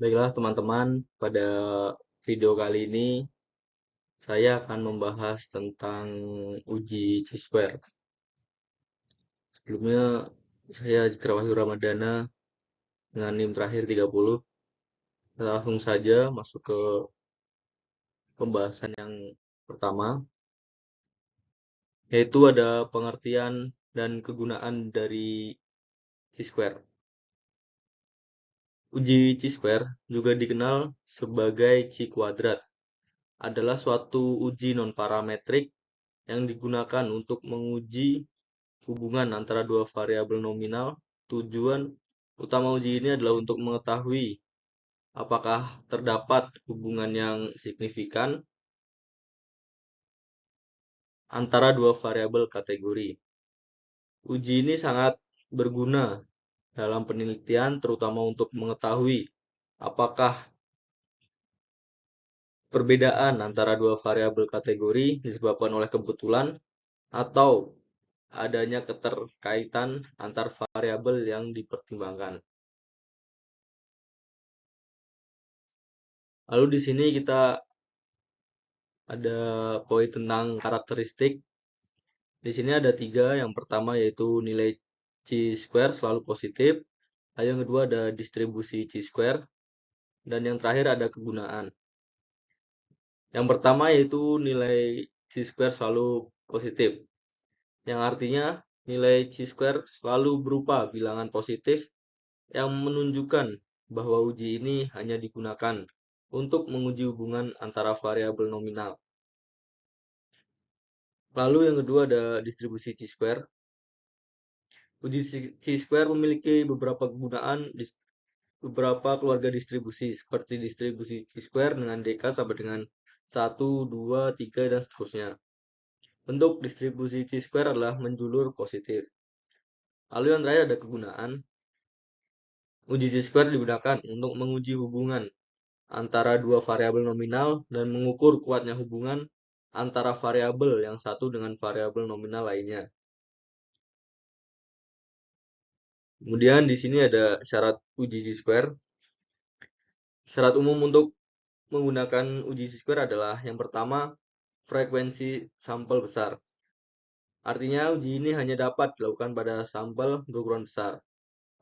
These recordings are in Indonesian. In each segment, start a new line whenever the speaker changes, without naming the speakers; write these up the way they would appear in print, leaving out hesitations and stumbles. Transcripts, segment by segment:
Baiklah teman-teman, pada video kali ini saya akan membahas tentang uji Chi-square. Sebelumnya saya Citra Wahyu Ramadana dengan NIM terakhir 30. Kita langsung saja masuk ke pembahasan yang pertama, yaitu ada pengertian dan kegunaan dari Chi-square. Uji Chi-square juga dikenal sebagai Chi kuadrat, adalah suatu uji non-parametrik yang digunakan untuk menguji hubungan antara dua variabel nominal. Tujuan utama uji ini adalah untuk mengetahui apakah terdapat hubungan yang signifikan antara dua variabel kategori. Uji ini sangat berguna dalam penelitian, terutama untuk mengetahui apakah perbedaan antara dua variabel kategori disebabkan oleh kebetulan atau adanya keterkaitan antar variabel yang dipertimbangkan. Lalu di sini kita ada poin tentang karakteristik. Di sini ada 3. Yang pertama yaitu nilai Chi-square selalu positif. Lalu yang kedua ada distribusi Chi-square. Dan yang terakhir ada kegunaan. Yang pertama yaitu nilai Chi-square selalu positif, yang artinya nilai Chi-square selalu berupa bilangan positif yang menunjukkan bahwa uji ini hanya digunakan untuk menguji hubungan antara variabel nominal. Lalu yang kedua ada distribusi Chi-square. Uji Chi-square memiliki beberapa kegunaan di beberapa keluarga distribusi, seperti distribusi Chi-square dengan dekat sampai dengan 1, 2, 3, dan seterusnya. Bentuk distribusi Chi-square adalah menjulur positif. Lalu yang terakhir ada kegunaan. Uji Chi-square digunakan untuk menguji hubungan antara dua variabel nominal dan mengukur kuatnya hubungan antara variabel yang satu dengan variabel nominal lainnya. Kemudian di sini ada syarat uji Chi-square. Syarat umum untuk menggunakan uji Chi-square adalah yang pertama, frekuensi sampel besar. Artinya uji ini hanya dapat dilakukan pada sampel berukuran besar,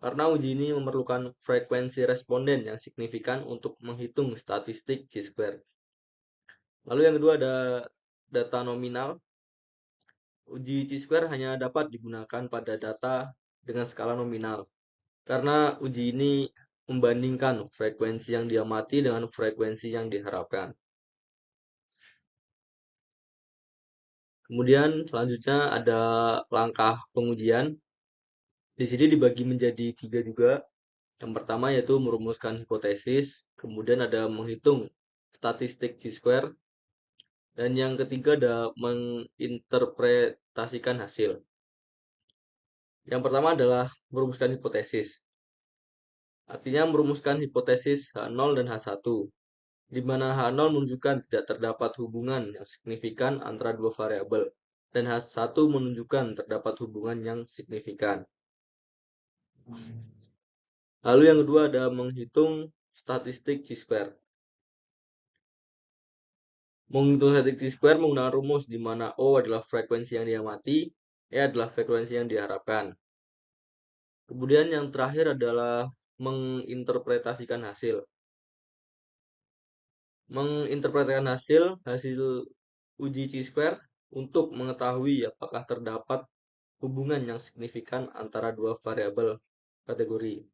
karena uji ini memerlukan frekuensi responden yang signifikan untuk menghitung statistik Chi-square. Lalu yang kedua ada data nominal. Uji Chi-square hanya dapat digunakan pada data dengan skala nominal, karena uji ini membandingkan frekuensi yang diamati dengan frekuensi yang diharapkan. Kemudian selanjutnya ada langkah pengujian. Di sini dibagi menjadi 3 juga. Yang pertama yaitu merumuskan hipotesis, kemudian ada menghitung statistik Chi-square, dan yang ketiga ada menginterpretasikan hasil. Yang pertama adalah merumuskan hipotesis. Artinya merumuskan hipotesis H0 dan H1, di mana H0 menunjukkan tidak terdapat hubungan yang signifikan antara dua variabel, dan H1 menunjukkan terdapat hubungan yang signifikan. Lalu yang kedua ada menghitung statistik Chi-square. Menghitung statistik Chi-square menggunakan rumus di mana O adalah frekuensi yang diamati, E adalah frekuensi yang diharapkan. Kemudian yang terakhir adalah menginterpretasikan hasil. Menginterpretasikan hasil uji Chi-square untuk mengetahui apakah terdapat hubungan yang signifikan antara dua variabel kategori.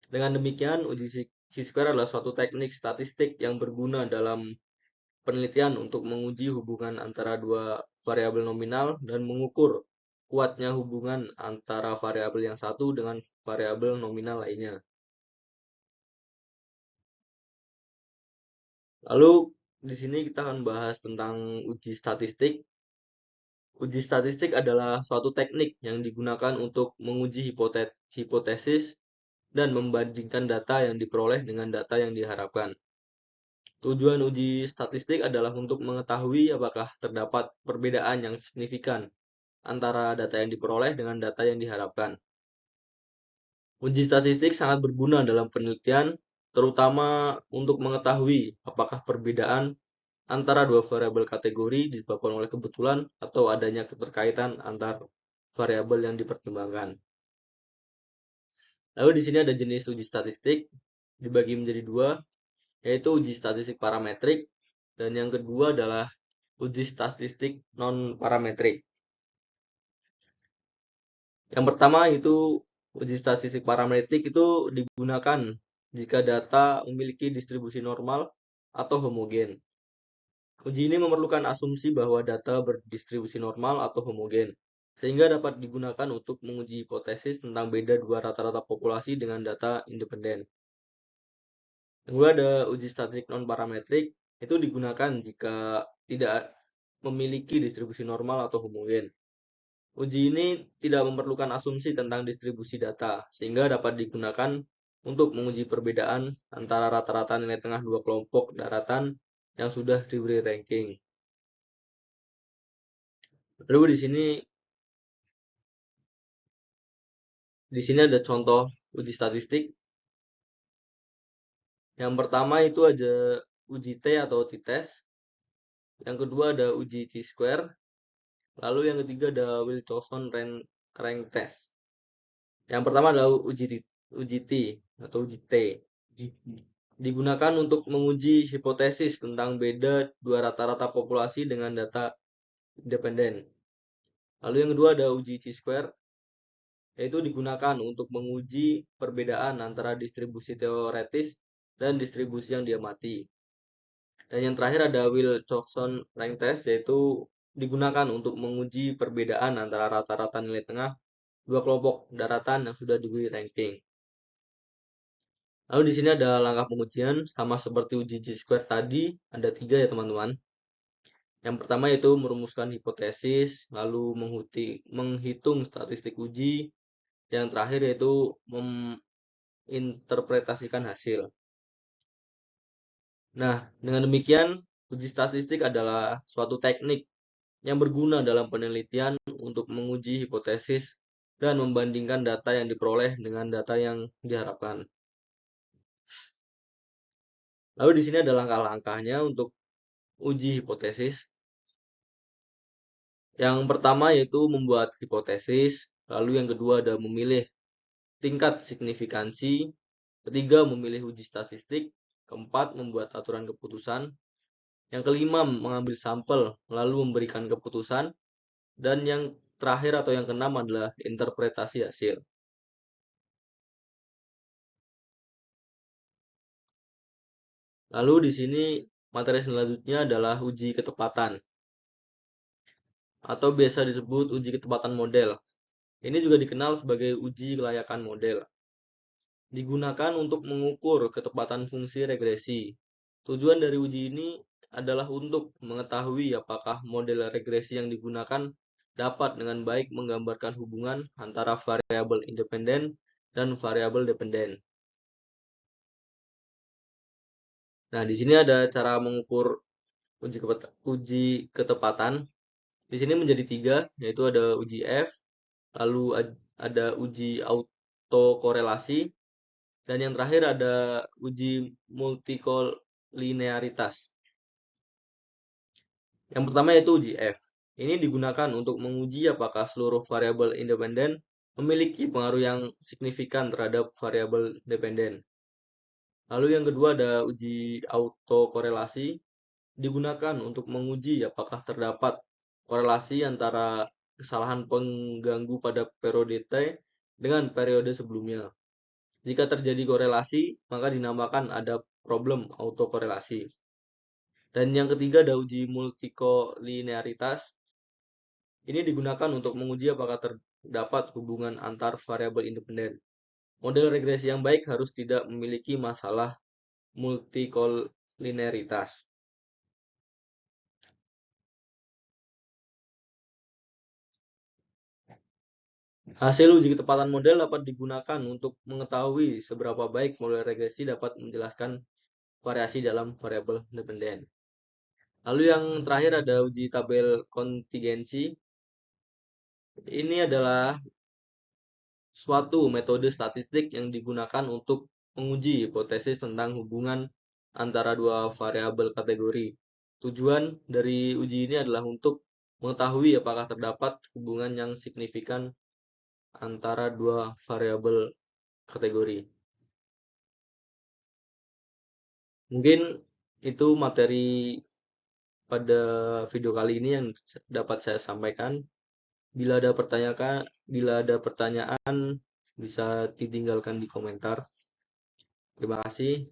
Dengan demikian, uji Chi-square adalah suatu teknik statistik yang berguna dalam penelitian untuk menguji hubungan antara dua variabel nominal dan mengukur kuatnya hubungan antara variabel yang satu dengan variabel nominal lainnya. Lalu di sini kita akan bahas tentang uji statistik. Uji statistik adalah suatu teknik yang digunakan untuk menguji hipotesis dan membandingkan data yang diperoleh dengan data yang diharapkan. Tujuan uji statistik adalah untuk mengetahui apakah terdapat perbedaan yang signifikan antara data yang diperoleh dengan data yang diharapkan. Uji statistik sangat berguna dalam penelitian, terutama untuk mengetahui apakah perbedaan antara dua variabel kategori disebabkan oleh kebetulan atau adanya keterkaitan antar variabel yang dipertimbangkan. Lalu di sini ada jenis uji statistik dibagi menjadi dua, yaitu uji statistik parametrik dan yang kedua adalah uji statistik non parametrik. Yang pertama itu uji statistik parametrik itu digunakan jika data memiliki distribusi normal atau homogen. Uji ini memerlukan asumsi bahwa data berdistribusi normal atau homogen, sehingga dapat digunakan untuk menguji hipotesis tentang beda dua rata-rata populasi dengan data independen. Yang kedua ada uji statistik non-parametrik, itu digunakan jika tidak memiliki distribusi normal atau homogen. Uji ini tidak memerlukan asumsi tentang distribusi data, sehingga dapat digunakan untuk menguji perbedaan antara rata-rata nilai tengah dua kelompok daratan yang sudah diberi ranking. Lalu di sini ada contoh uji statistik. Yang pertama itu ada uji T atau t-test. Yang kedua ada uji T-square. Lalu yang ketiga ada Wilcoxon rank test. Yang pertama adalah uji T atau uji T. Digunakan untuk menguji hipotesis tentang beda dua rata-rata populasi dengan data independen. Lalu yang kedua ada uji T-square, yaitu digunakan untuk menguji perbedaan antara distribusi teoretis dan distribusi yang diamati. Dan yang terakhir ada Wilcoxon rank test, yaitu digunakan untuk menguji perbedaan antara rata-rata nilai tengah dua kelompok daratan yang sudah diberi ranking. Lalu di sini ada langkah pengujian sama seperti uji G-square tadi, ada 3 ya teman-teman. Yang pertama yaitu merumuskan hipotesis, lalu menghitung statistik uji, yang terakhir yaitu menginterpretasikan hasil. Nah, dengan demikian uji statistik adalah suatu teknik yang berguna dalam penelitian untuk menguji hipotesis dan membandingkan data yang diperoleh dengan data yang diharapkan. Lalu di sini ada langkah-langkahnya untuk uji hipotesis. Yang pertama yaitu membuat hipotesis, lalu yang kedua ada memilih tingkat signifikansi, ketiga memilih uji statistik, keempat membuat aturan keputusan, yang kelima mengambil sampel lalu memberikan keputusan, dan yang terakhir atau yang keenam adalah interpretasi hasil. Lalu di sini materi selanjutnya adalah uji ketepatan atau biasa disebut uji ketepatan model. Ini juga dikenal sebagai uji kelayakan model. Digunakan untuk mengukur ketepatan fungsi regresi. Tujuan dari uji ini adalah untuk mengetahui apakah model regresi yang digunakan dapat dengan baik menggambarkan hubungan antara variabel independen dan variabel dependen. Nah, di sini ada cara mengukur uji ketepatan. Di sini menjadi 3, yaitu ada uji F, lalu ada uji autokorelasi, dan yang terakhir ada uji multikolinearitas. Yang pertama yaitu uji F. Ini digunakan untuk menguji apakah seluruh variabel independen memiliki pengaruh yang signifikan terhadap variabel dependen. Lalu yang kedua ada uji autokorelasi, digunakan untuk menguji apakah terdapat korelasi antara kesalahan pengganggu pada periode T dengan periode sebelumnya. Jika terjadi korelasi, maka dinamakan ada problem autokorelasi. Dan yang ketiga ada uji multikolinearitas. Ini digunakan untuk menguji apakah terdapat hubungan antar variabel independen. Model regresi yang baik harus tidak memiliki masalah multikolinearitas. Hasil uji ketepatan model dapat digunakan untuk mengetahui seberapa baik model regresi dapat menjelaskan variasi dalam variabel dependen. Lalu yang terakhir ada uji tabel kontingensi. Ini adalah suatu metode statistik yang digunakan untuk menguji hipotesis tentang hubungan antara dua variabel kategori. Tujuan dari uji ini adalah untuk mengetahui apakah terdapat hubungan yang signifikan antara dua variabel kategori. Mungkin itu materi pada video kali ini yang dapat saya sampaikan. Bila ada pertanyaan bisa ditinggalkan di komentar. Terima kasih.